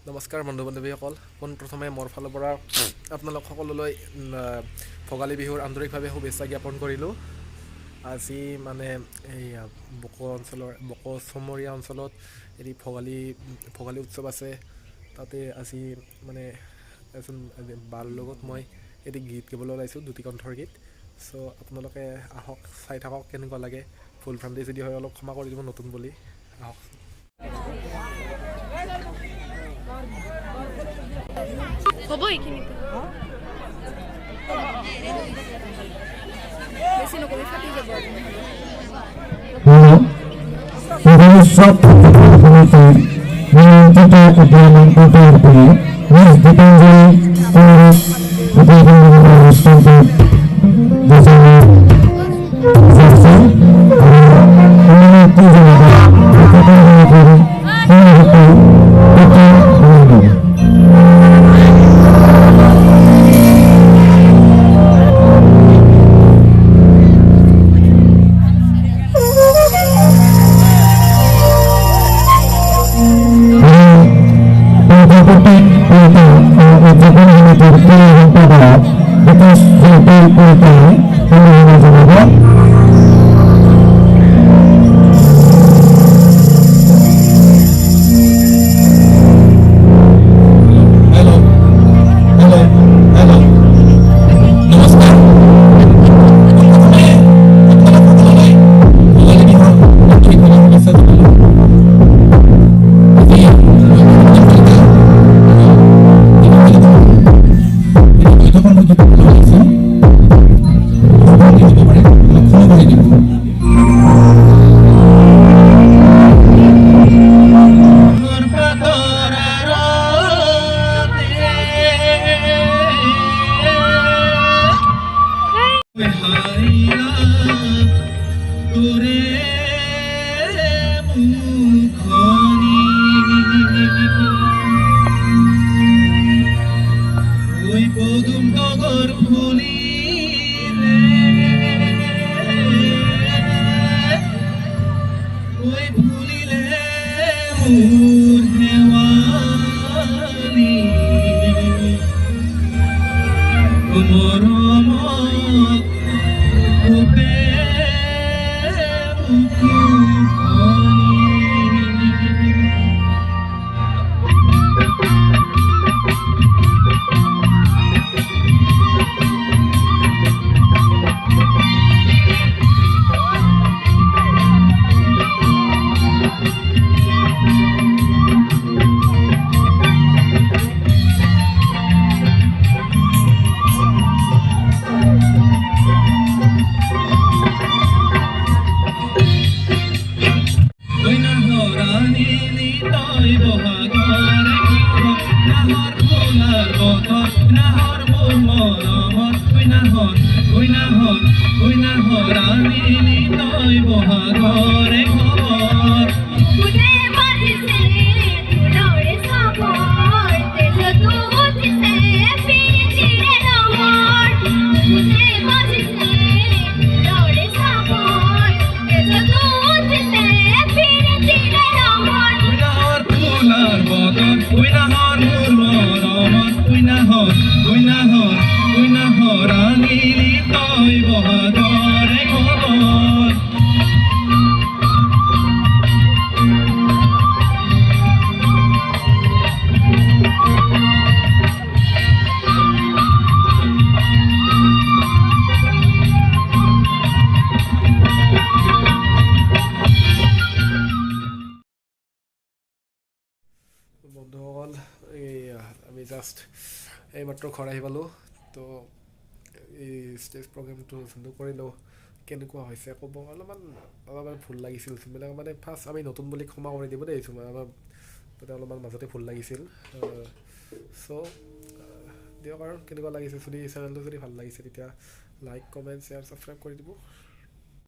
নমস্কাৰ বন্ধু বান্ধৱীসকল, পোনপ্ৰথমে মোৰ ফালৰ পৰা আপোনালোক সকলোলৈ ভোগালী বিহুৰ আন্তৰিকভাৱে শুভেচ্ছা জ্ঞাপন কৰিলোঁ। আজি মানে এই বকো চমৰীয়া অঞ্চলত এটি ভোগালী উৎসৱ আছে। তাতে আজি মানে এজন বাৰ লগত মই এটি গীত গাবলৈ ওলাইছোঁ, দুটি কণ্ঠৰ গীত। চ' আপোনালোকে আহক, চাই থাকক কেনেকুৱা লাগে। ভুল ভ্ৰান্তি যদি হয় অলপ ক্ষমা কৰি দিব, নতুন বুলি। আহক। হ'ব এইখিনিতে বেছি নকবি, ফাটি যাব। ভবিষ্যৎ সমিতিৰ নিমন্ত্ৰিত উদযাপন কৰি নিজ গীতাঞ্জলি অনুষ্ঠানটো বন্ধুসকল, আমি জাষ্ট এইমাত্ৰ ঘৰ আহি পালোঁ। তো এই ষ্টেজ প্ৰগ্ৰেমটো যোনটো কৰিলোঁ, কেনেকুৱা হৈছে ক'ব। অলপমান ভুল লাগিছিল। যোনবিলাক মানে ফাৰ্ষ্ট আমি নতুন বুলি ক্ষমা কৰি দিব দেই। আমাৰ তাতে অলপমান মাজতে ভুল লাগিছিল। চ' দিয়ক আৰু কেনেকুৱা লাগিছে। যদি চেনেলটো যদি ভাল লাগিছে তেতিয়া লাইক, কমেণ্ট, শ্বেয়াৰ, ছাবস্ক্ৰাইব কৰি দিব।